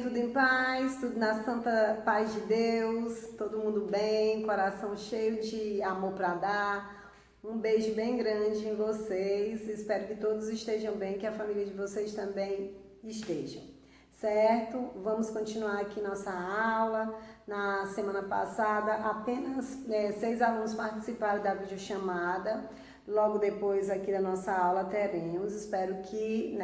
tudo em paz, tudo na santa paz de Deus, todo mundo bem, coração cheio de amor para dar. Um beijo bem grande em vocês, espero que todos estejam bem, que a família de vocês também estejam, certo? Vamos continuar aqui nossa aula. Na semana passada, apenas 6 alunos participaram da videochamada. Logo depois aqui da nossa aula teremos, espero que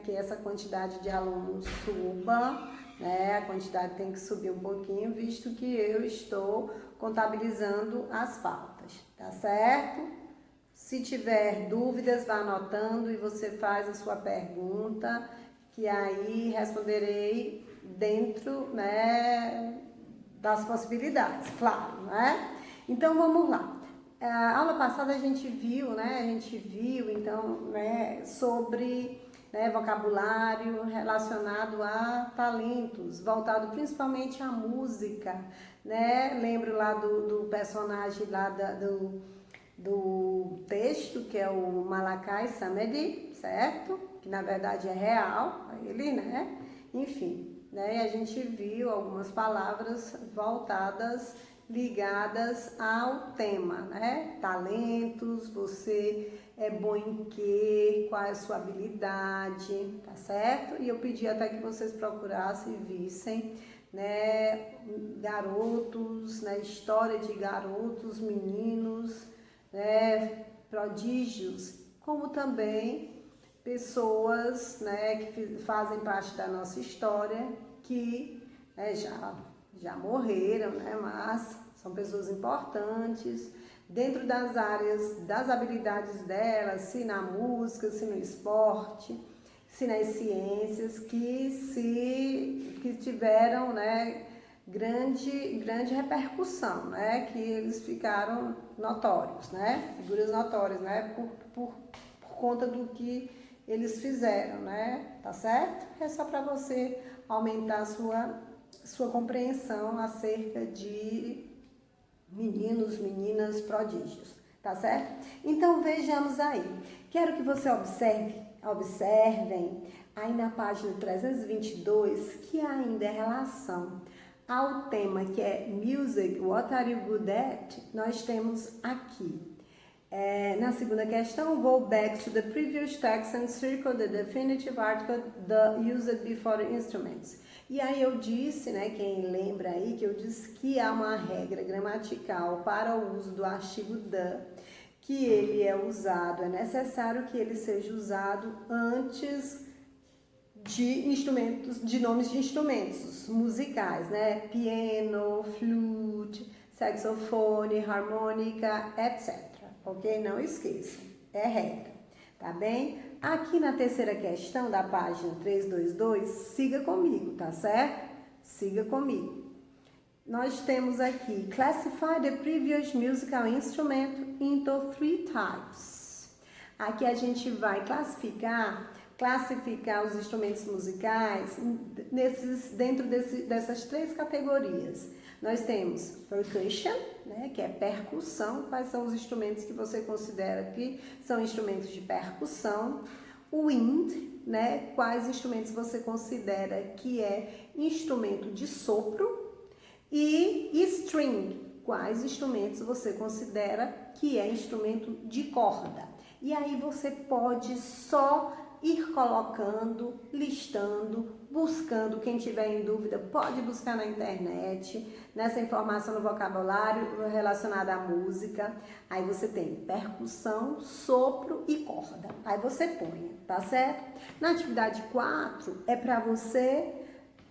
essa quantidade de alunos suba, a quantidade tem que subir um pouquinho, visto que eu estou contabilizando as faltas, tá certo? Se tiver dúvidas, vá anotando e você faz a sua pergunta, que aí responderei dentro, das possibilidades, claro, Então vamos lá. A aula passada a gente viu, sobre vocabulário relacionado a talentos, voltado principalmente à música, Lembro lá do personagem lá do texto, que é o Malakai Samedi, certo? Que na verdade é real, ele, Enfim, e a gente viu algumas palavras voltadas, ligadas ao tema, Talentos, você é bom em quê? Qual é a sua habilidade, tá certo? E eu pedi até que vocês procurassem e vissem, garotos, história de garotos, meninos, prodígios, como também pessoas, que fazem parte da nossa história, que já morreram, mas são pessoas importantes dentro das áreas, das habilidades delas, se na música, se no esporte, se nas ciências, que tiveram, grande repercussão, que eles ficaram notórios, figuras notórias, por conta do que eles fizeram, tá certo? É só para você aumentar a sua compreensão acerca de meninos, meninas, prodígios, tá certo? Então vejamos aí. Quero que você observem aí na página 322, que ainda é relação ao tema que é Music, What are you good at? Nós temos aqui. Na segunda questão, go back to the previous text and circle the definitive article used before instruments. E aí eu disse, quem lembra aí, que eu disse que há uma regra gramatical para o uso do artigo the, que ele é usado, é necessário que ele seja usado antes de instrumentos, de nomes de instrumentos musicais, Piano, flute, saxofone, harmônica, etc. Ok? Não esqueçam, é regra, tá bem? Aqui na terceira questão da página 322, siga comigo, tá certo? Siga comigo. Nós temos aqui, classify the previous musical instrument into 3 types. Aqui a gente vai classificar os instrumentos musicais dentro dessas 3 categorias. Nós temos percussion, que é percussão. Quais são os instrumentos que você considera que são instrumentos de percussão? Wind, quais instrumentos você considera que é instrumento de sopro? E string, quais instrumentos você considera que é instrumento de corda? E aí você pode só ir colocando, listando, buscando. Quem tiver em dúvida pode buscar na internet, nessa informação no vocabulário relacionada à música. Aí você tem percussão, sopro e corda. Aí você põe, tá certo? Na atividade 4 é para você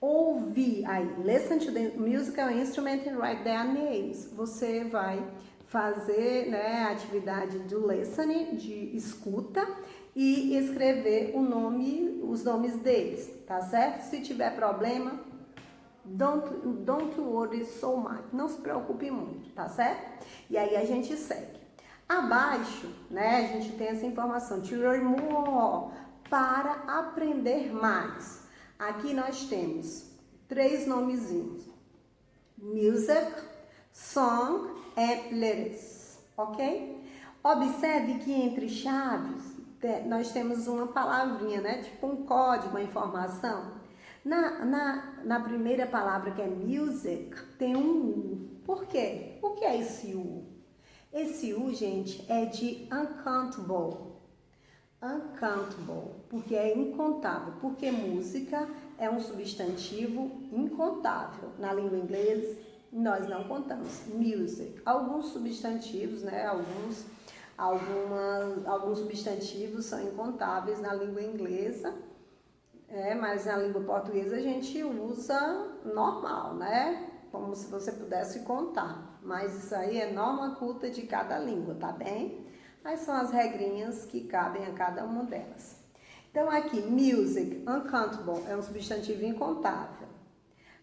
ouvir aí, listen to the musical instrument and write their names. Você vai fazer, a atividade do listening, de escuta, e escrever os nomes deles, tá certo? Se tiver problema, don't worry so much, não se preocupe muito, tá certo? E aí a gente segue. Abaixo, a gente tem essa informação, to learn more, para aprender mais. Aqui nós temos 3 nomezinhos, music, song and lyrics, ok? Observe que entre chaves nós temos uma palavrinha, tipo um código, uma informação. Na primeira palavra, que é music, tem um U. Por quê? O que é esse U? Esse U, gente, é de uncountable. Uncountable, porque é incontável. Porque música é um substantivo incontável. Na língua inglesa, nós não contamos. Music. Alguns substantivos, né? Alguns substantivos são incontáveis na língua inglesa. Mas na língua portuguesa a gente usa normal, né? Como se você pudesse contar. Mas isso aí é norma culta de cada língua, tá bem? Mas são as regrinhas que cabem a cada uma delas. Então aqui, music, uncountable, é um substantivo incontável.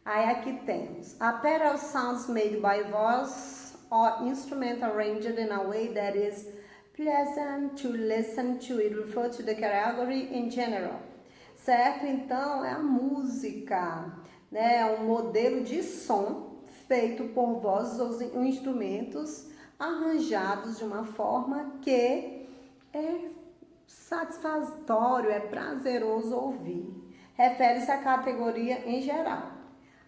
Aí aqui temos a pair of sounds made by voice or instrument arranged in a way that is pleasant to listen to. It refers to the category in general. Certo? Então, é a música, né? É um modelo de som feito por vozes ou instrumentos arranjados de uma forma que é satisfatório, é prazeroso ouvir. Refere-se à categoria em geral.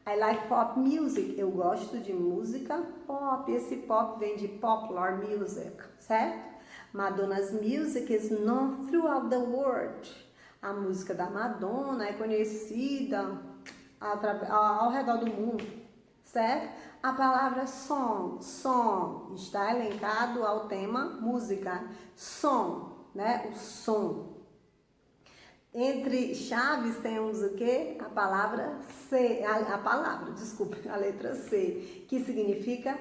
I like pop music. Eu gosto de música pop. Esse pop vem de popular music, certo? Madonna's music is known throughout the world. A música da Madonna é conhecida ao redor do mundo, certo? A palavra som está elencado ao tema música. Som, né? O som. Entre chaves temos o quê? A palavra C, a letra C, que significa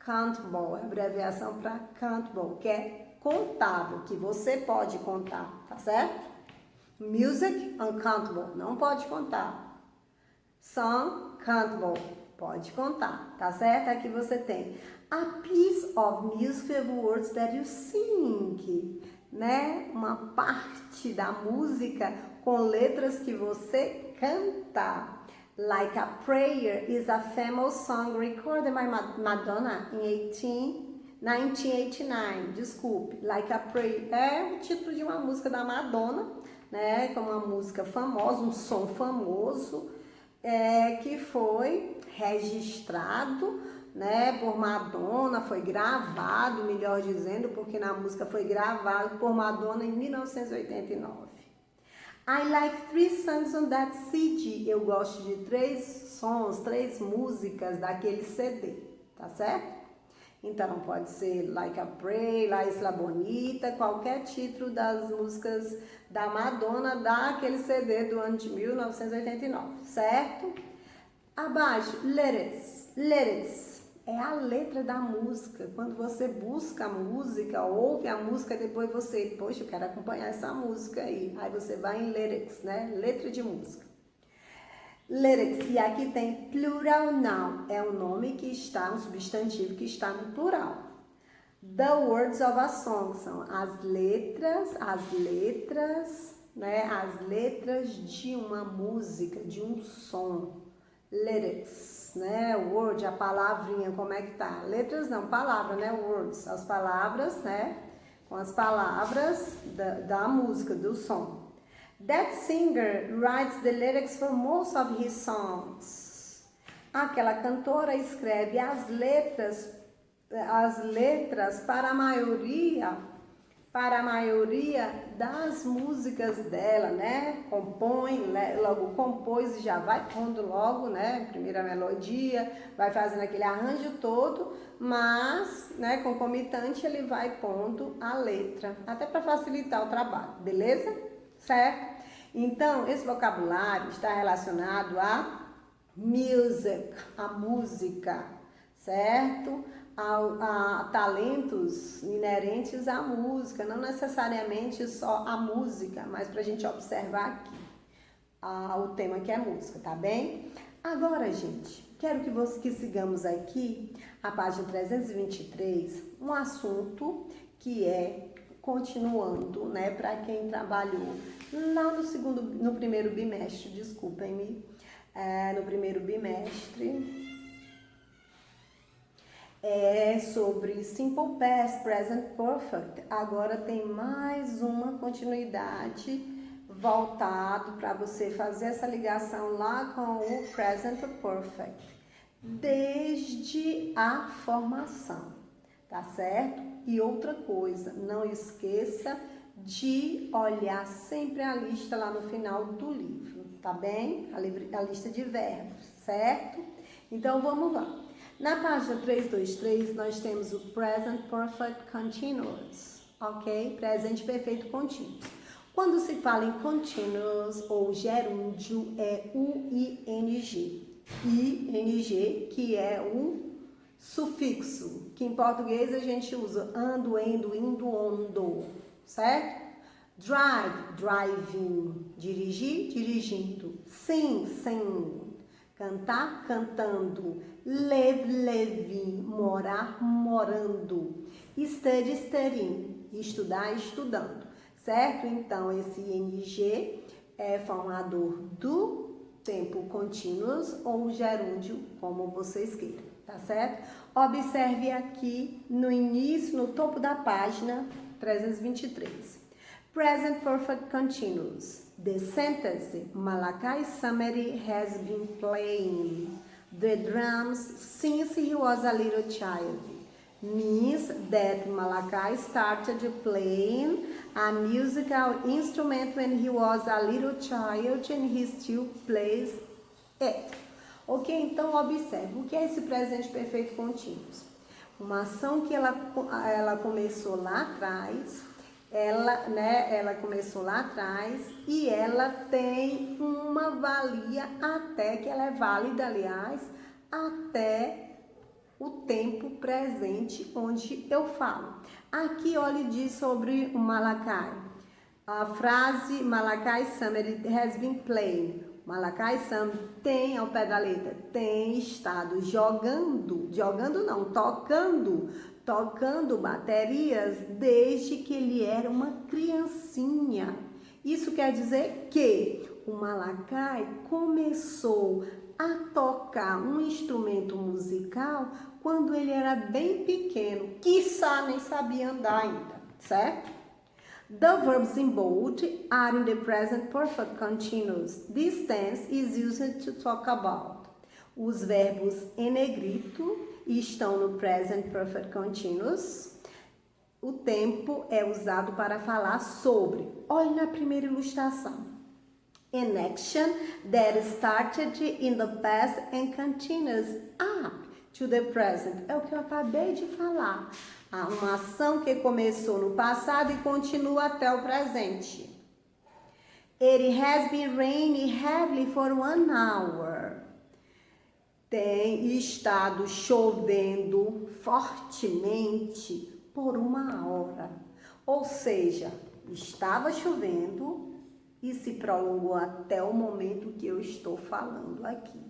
countable, é a abreviação para countable, que é contável, que você pode contar, tá certo? Music, uncountable, não pode contar. Song, countable, pode contar, tá certo? Aqui você tem a piece of music with words that you sing, né? Uma parte da música com letras que você canta. Like a Prayer is a famous song recorded by Madonna in 1989. Desculpe, Like a Prayer é o título de uma música da Madonna, né? Como uma música famosa, um som famoso, que foi registrado, né, por Madonna, foi gravado, melhor dizendo, porque na música foi gravado por Madonna em 1989. I like 3 songs on that CD. Eu gosto de 3 músicas daquele CD, tá certo? Então, pode ser Like a Prayer, La Isla Bonita, qualquer título das músicas da Madonna daquele CD do ano de 1989, certo? Abaixo, lyrics. É a letra da música. Quando você busca a música, ouve a música, depois você, poxa, eu quero acompanhar essa música aí. Aí você vai em lyrics, né? Letra de música. Lyrics, e aqui tem plural noun, é um nome que está, um substantivo que está no plural. The words of a song são as letras, né? As letras de uma música, de um som. Lyrics, né? Word, a palavrinha, como é que tá? Letras não, palavra, né? Words, as palavras, né? Com as palavras da música, do som. That singer writes the lyrics for most of his songs. Aquela cantora escreve as letras para a maioria das músicas dela, né? Compõe, logo compôs e já vai pondo logo, né? Primeira melodia, vai fazendo aquele arranjo todo, mas, né, concomitante ele vai pondo a letra, até para facilitar o trabalho, beleza? Certo? Então, esse vocabulário está relacionado a music, a música, certo? A talentos inerentes à música, não necessariamente só a música, mas para a gente observar aqui o tema que é música, tá bem? Agora, gente, quero que sigamos aqui a página 323, um assunto que é continuando, né, para quem trabalhou lá no primeiro bimestre, desculpem-me, no primeiro bimestre, sobre Simple Past, Present Perfect. Agora tem mais uma continuidade, voltado para você fazer essa ligação lá com o Present Perfect, desde a formação, tá certo? E outra coisa, não esqueça de olhar sempre a lista lá no final do livro, tá bem? A lista de verbos, certo? Então, vamos lá. Na página 323, nós temos o Present Perfect Continuous, ok? Presente perfeito contínuo. Quando se fala em continuous ou gerúndio, é UING. ING, que é um sufixo, que em português a gente usa ando, endo, indo, ondo, certo? Drive, driving, dirigir, dirigindo. Sing, sing, cantar, cantando. Live, living, morar, morando. Study, studying, estudar, estudando, certo? Então, esse ING é formador do tempo contínuo ou gerúndio, como vocês queiram, tá certo? Observe aqui no início, no topo da página 323. Present Perfect Continuous. The sentence, Malachi Samedi has been playing the drums since he was a little child, means that Malachi started playing a musical instrument when he was a little child and he still plays it. Ok? Então, observe, o que é esse presente perfeito contínuo? Uma ação que ela começou lá atrás, ela começou lá atrás e ela tem uma valia até, que ela é válida, aliás, até o tempo presente onde eu falo. Aqui, olha, diz sobre o Malachi. A frase Malachi Samedi has been playing. Malachi Sam tem, ao pé da letra, tem estado tocando baterias desde que ele era uma criancinha. Isso quer dizer que o Malachi começou a tocar um instrumento musical quando ele era bem pequeno, quiçá nem sabia andar ainda, certo? The verbs in bold are in the present perfect continuous. This tense is used to talk about. Os verbos em negrito estão no present perfect continuous. O tempo é usado para falar sobre. Olhe na primeira ilustração. An action that started in the past and continues up to the present. É o que eu acabei de falar. Uma ação que começou no passado e continua até o presente. It has been raining heavily for 1 hour. Tem estado chovendo fortemente por 1 hora. Ou seja, estava chovendo e se prolongou até o momento que eu estou falando aqui.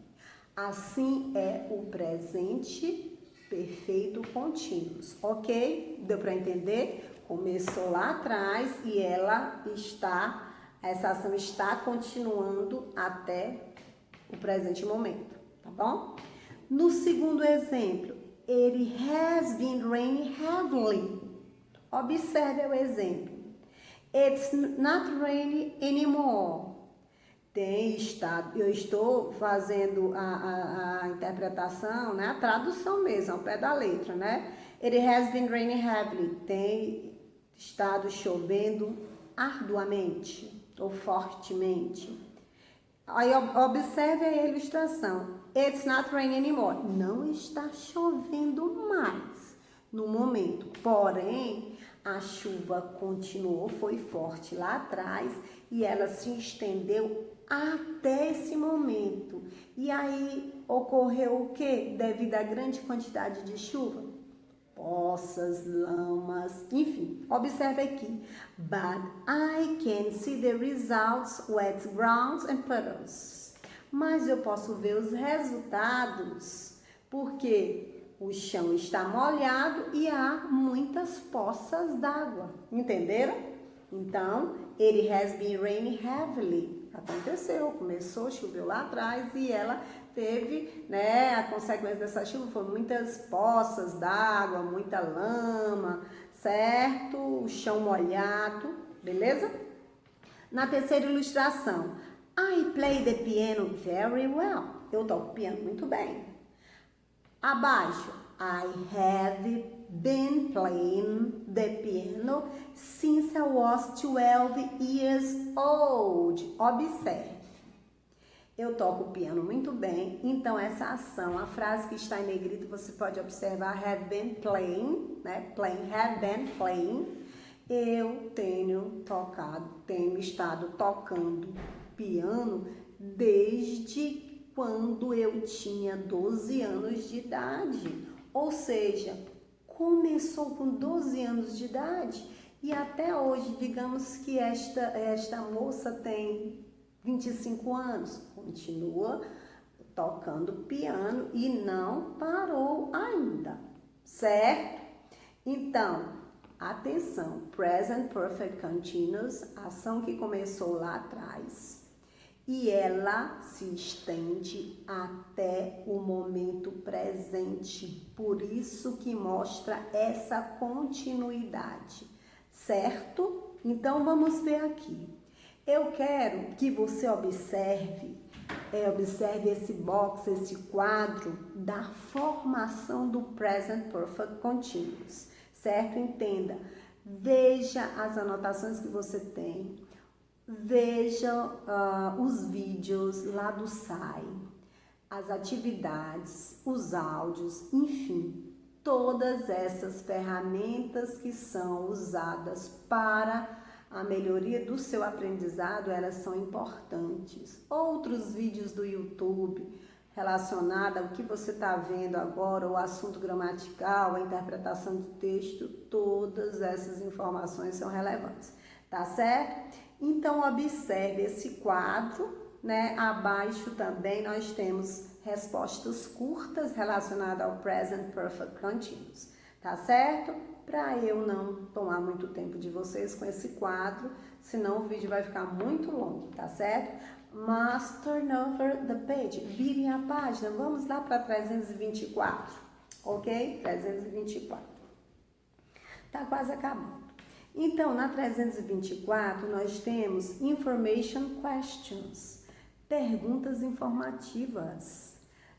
Assim é o presente perfeito contínuo, ok? Deu para entender? Começou lá atrás e essa ação está continuando até o presente momento, tá bom? No segundo exemplo, it has been raining heavily. Observe o exemplo. It's not raining anymore. Eu estou fazendo a interpretação, né? A tradução mesmo, ao pé da letra, né? It has been raining heavily. Tem estado chovendo arduamente ou fortemente. Aí observe a ilustração. It's not raining anymore. Não está chovendo mais no momento. Porém, a chuva continuou, foi forte lá atrás e ela se estendeu até esse momento. E aí ocorreu o quê? Devido à grande quantidade de chuva? Poças, lamas, enfim. Observe aqui. But I can see the results, wet grounds and puddles. Mas eu posso ver os resultados, porque o chão está molhado e há muitas poças d'água. Entenderam? Então, it has been raining heavily. Aconteceu, começou, choveu lá atrás e ela teve, né, a consequência dessa chuva foi muitas poças d'água, muita lama, certo? O chão molhado, beleza? Na terceira ilustração, I play the piano very well. Eu toco piano muito bem. Abaixo, I have been playing the piano since I was 12 years old. Observe. Eu toco piano muito bem, então essa ação, a frase que está em negrito, você pode observar have been playing, né? Playing, have been playing. Eu tenho estado tocando piano desde quando eu tinha 12 anos de idade. Ou seja, começou com 12 anos de idade e até hoje, digamos que esta moça tem 25 anos, continua tocando piano e não parou ainda, certo? Então, atenção, present perfect continuous, ação que começou lá atrás e ela se estende até o momento presente, por isso que mostra essa continuidade, certo? Então, vamos ver aqui. Eu quero que você observe esse box, esse quadro da formação do Present Perfect Continuous, certo? Entenda, veja as anotações que você tem, veja os vídeos lá do SAI, as atividades, os áudios, enfim, todas essas ferramentas que são usadas para a melhoria do seu aprendizado, elas são importantes. Outros vídeos do YouTube relacionados ao que você está vendo agora, o assunto gramatical, a interpretação de texto, todas essas informações são relevantes, tá certo? Então, observe esse quadro, né? Abaixo também nós temos respostas curtas relacionadas ao Present Perfect Continuous, tá certo? Para eu não tomar muito tempo de vocês com esse quadro, senão o vídeo vai ficar muito longo, tá certo? Mas turn over the page, virem a página, vamos lá para 324, ok? 324. Tá quase acabando. Então, na 324, nós temos information questions, perguntas informativas.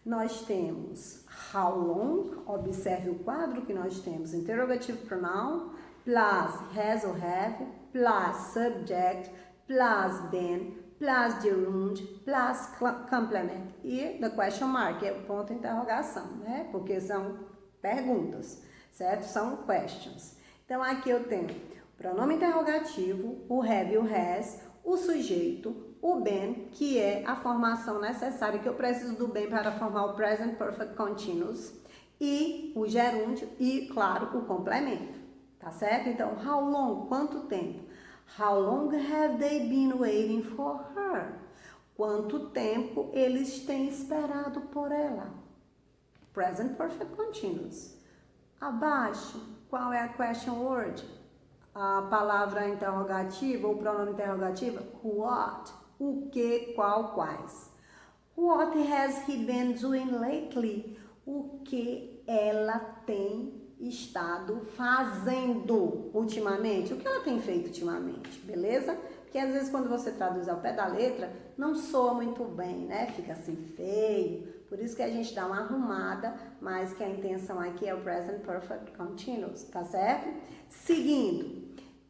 Nós temos how long, observe o quadro que nós temos, interrogative pronoun, plus has or have, plus subject, plus been, plus gerund, plus complement e the question mark, é o ponto de interrogação, né? Porque são perguntas, certo? São questions. Então, aqui eu tenho o pronome interrogativo, o have e o has, o sujeito, o been, que é a formação necessária, que eu preciso do been para formar o present perfect continuous, e o gerúndio e, claro, o complemento, tá certo? Então, how long, quanto tempo? How long have they been waiting for her? Quanto tempo eles têm esperado por ela? Present perfect continuous. Abaixo, qual é a question word? A palavra interrogativa ou pronome interrogativa? What? O que, qual, quais. What has he been doing lately? O que ela tem estado fazendo ultimamente? O que ela tem feito ultimamente, beleza? Porque às vezes quando você traduz ao pé da letra, não soa muito bem, né? Fica assim feio. Por isso que a gente dá uma arrumada, mas que a intenção aqui é o present perfect continuous, tá certo? Seguindo.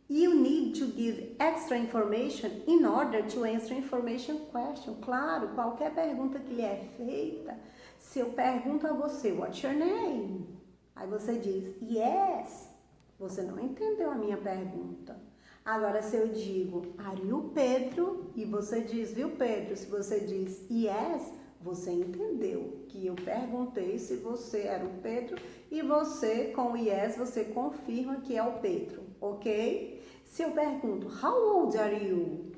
You need to give extra information in order to answer information question. Claro, qualquer pergunta que lhe é feita, se eu pergunto a você, what's your name? Aí você diz, yes. Você não entendeu a minha pergunta. Agora, se eu digo, are you Pedro? E você diz, viu, Pedro? Se você diz, yes, você entendeu que eu perguntei se você era o Pedro e você, com o yes, você confirma que é o Pedro, ok? Se eu pergunto, how old are you?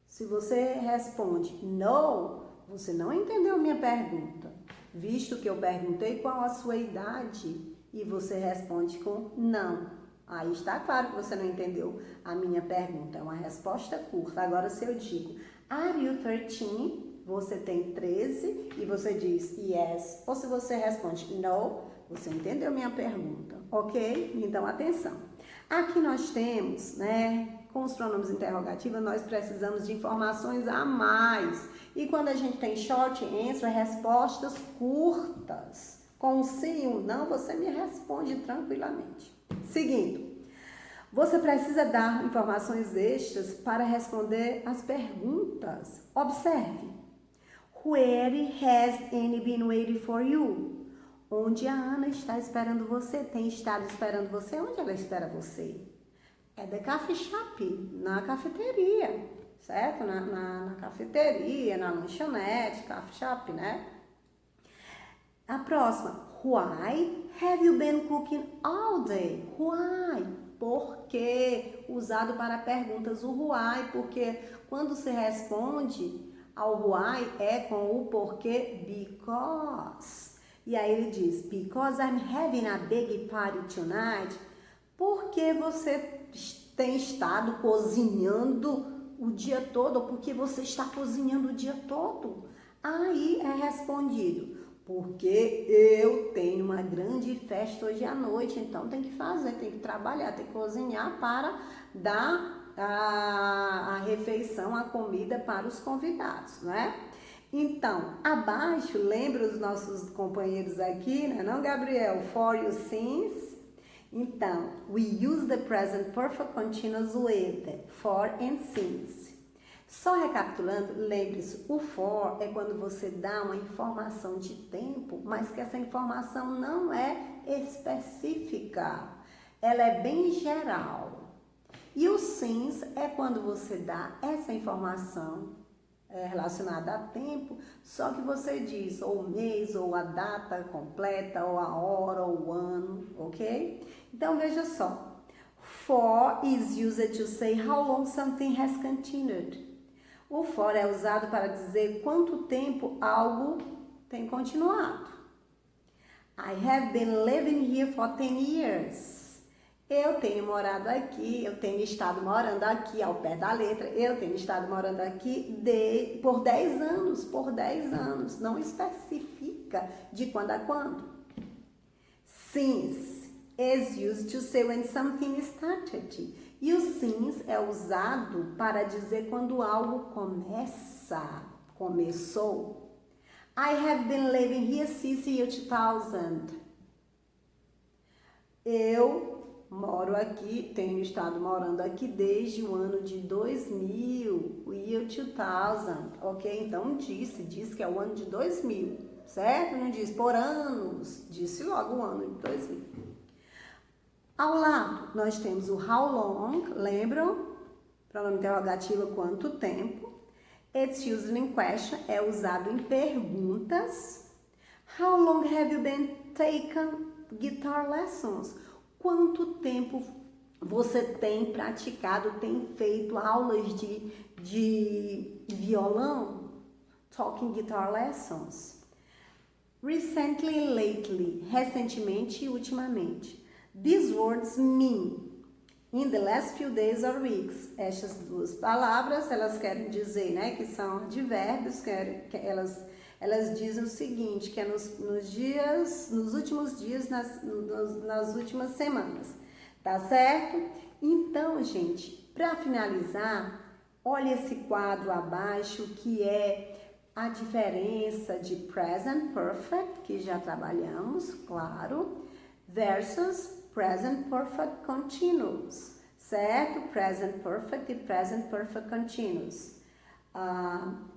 Se você responde, no, você não entendeu a minha pergunta, visto que eu perguntei qual a sua idade e você responde com não. Aí está claro que você não entendeu a minha pergunta, é uma resposta curta. Agora, se eu digo, are you 13? Você tem 13 e você diz yes, ou se você responde no, você entendeu minha pergunta, ok? Então, atenção. Aqui nós temos, né, Com os pronomes interrogativos, nós precisamos de informações a mais. E quando a gente tem short answer, respostas curtas. Com um sim e um não, você me responde tranquilamente. Seguindo, você precisa dar informações extras para responder as perguntas. Observe. Where has Annie been waiting for you? Onde a Ana está esperando você? Tem estado esperando você? Onde ela espera você? É the coffee shop, na cafeteria, certo? Na cafeteria, na lanchonete, coffee shop, né? A próxima. Why have you been cooking all day? Why? Por quê? Usado para perguntas o why, porque quando se responde ao why é com o porquê, because. E aí ele diz, because I'm having a big party tonight. Porque você tem estado cozinhando o dia todo, ou porque você está cozinhando o dia todo? Aí é respondido, porque eu tenho uma grande festa hoje à noite, então tem que fazer, tem que trabalhar, tem que cozinhar para dar a refeição, a comida para os convidados, né? Então, abaixo, lembra os nossos companheiros aqui, né? Não, Gabriel? For you since. Então, we use the present perfect continuous with for and since. Só recapitulando, lembre-se, o for é quando você dá uma informação de tempo, mas que essa informação não é específica, ela é bem geral. E o since é quando você dá essa informação relacionada a tempo, só que você diz ou o mês, ou a data completa, ou a hora, ou o ano, ok? Então, veja só. For is used to say how long something has continued. O for é usado para dizer quanto tempo algo tem continuado. I have been living here for 10 years. Eu tenho morado aqui, eu tenho estado morando aqui, ao pé da letra, eu tenho estado morando aqui por 10 anos, não especifica de quando a quando. Since is used to say when something started. E o since é usado para dizer quando algo começou. I have been living here since year 2000. Eu moro aqui, tenho estado morando aqui desde o ano de 2000, o year 2000, ok? Então diz que é o ano de 2000, certo? Não diz por anos, disse logo o ano de 2000. Ao lado, nós temos o how long, lembram? Pronome interrogativo, quanto tempo. It's used in question, é usado em perguntas. How long have you been taking guitar lessons? Quanto tempo você tem praticado, tem feito aulas de violão? Talking guitar lessons. Recently, lately. Recentemente e ultimamente. These words mean in the last few days or weeks. Estas duas palavras, elas querem dizer, né, que são advérbios, elas dizem o seguinte, que é nos últimos dias, nas últimas semanas, tá certo? Então, gente, para finalizar, olha esse quadro abaixo, que é a diferença de present perfect, que já trabalhamos, claro, versus present perfect continuous, certo? Present perfect e present perfect continuous.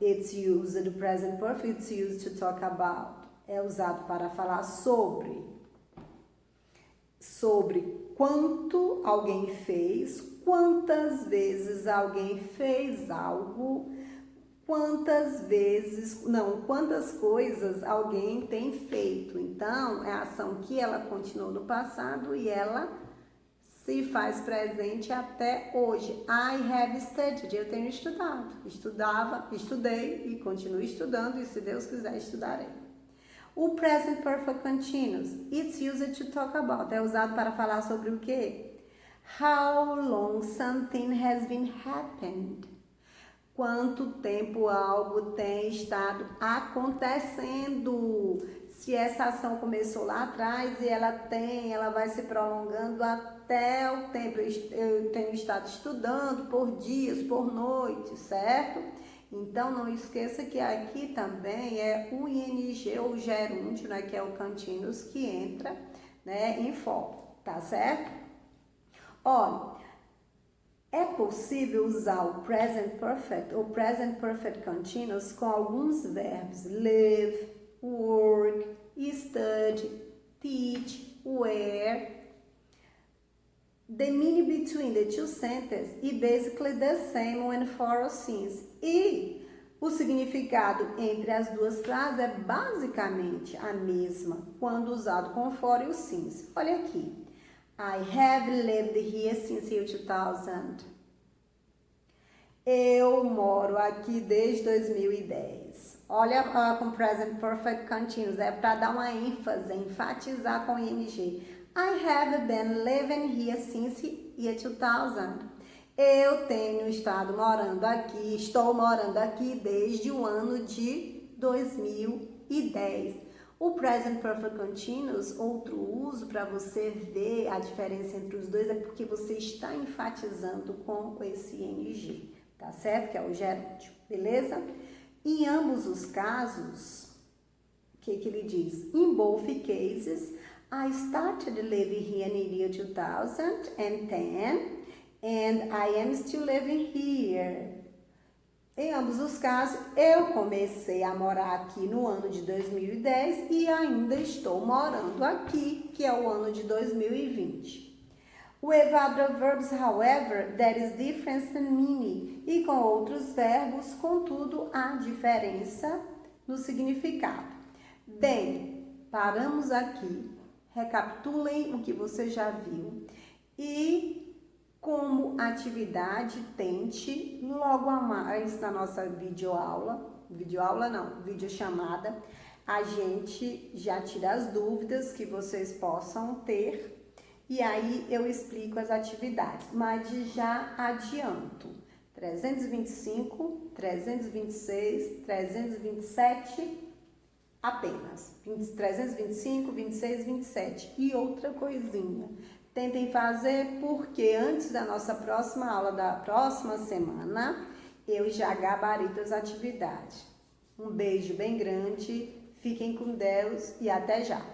It's used, the present perfect, it's used to talk about. É usado para falar sobre quanto alguém fez, quantas vezes alguém fez algo, quantas coisas alguém tem feito. Então, é a ação que ela continuou no passado e ela se faz presente até hoje. I have studied, eu tenho estudado. Estudei e continuo estudando, e se Deus quiser, estudarei. O present perfect continuous, it's used to talk about, é usado para falar sobre o quê? How long something has been happened. Quanto tempo algo tem estado acontecendo. se essa ação começou lá atrás e ela vai se prolongando até o tempo. Eu tenho estado estudando por dias, por noites, certo? Então, não esqueça que aqui também é o ing ou gerúndio, né, que é o continuous, que entra, né, em foco, tá certo? Olha, é possível usar o present perfect ou present perfect continuous com alguns verbos live, work, study, teach, wear. The meaning between the two sentences is basically the same when for since. E o significado entre as duas frases é basicamente a mesma quando usado com for e o since. Olha aqui. I have lived here since year 2000. Eu moro aqui desde 2010. Olha com present perfect continuous, é para dar uma ênfase, enfatizar com ing. I have been living here since year 2000. Eu tenho estado morando aqui, estou morando aqui desde o ano de 2010. O present perfect continuous, outro uso para você ver a diferença entre os dois, é porque você está enfatizando com esse ing, tá certo? Que é o gerúndio, beleza? Em ambos os casos, o que ele diz? In both cases, I started living here in the year 2010 and I am still living here. Em ambos os casos, eu comecei a morar aqui no ano de 2010 e ainda estou morando aqui, que é o ano de 2020. With other verbs, however, there is difference in meaning. E com outros verbos, contudo, há diferença no significado. Bem, paramos aqui. Recapitulem o que você já viu. E como atividade, tente logo a mais na nossa videochamada, a gente já tira as dúvidas que vocês possam ter e aí eu explico as atividades, mas já adianto, 325, 326, 327 apenas, 325, 26, 27 e outra coisinha. Tentem fazer porque antes da nossa próxima aula da próxima semana, eu já gabarito as atividades. Um beijo bem grande, fiquem com Deus e até já!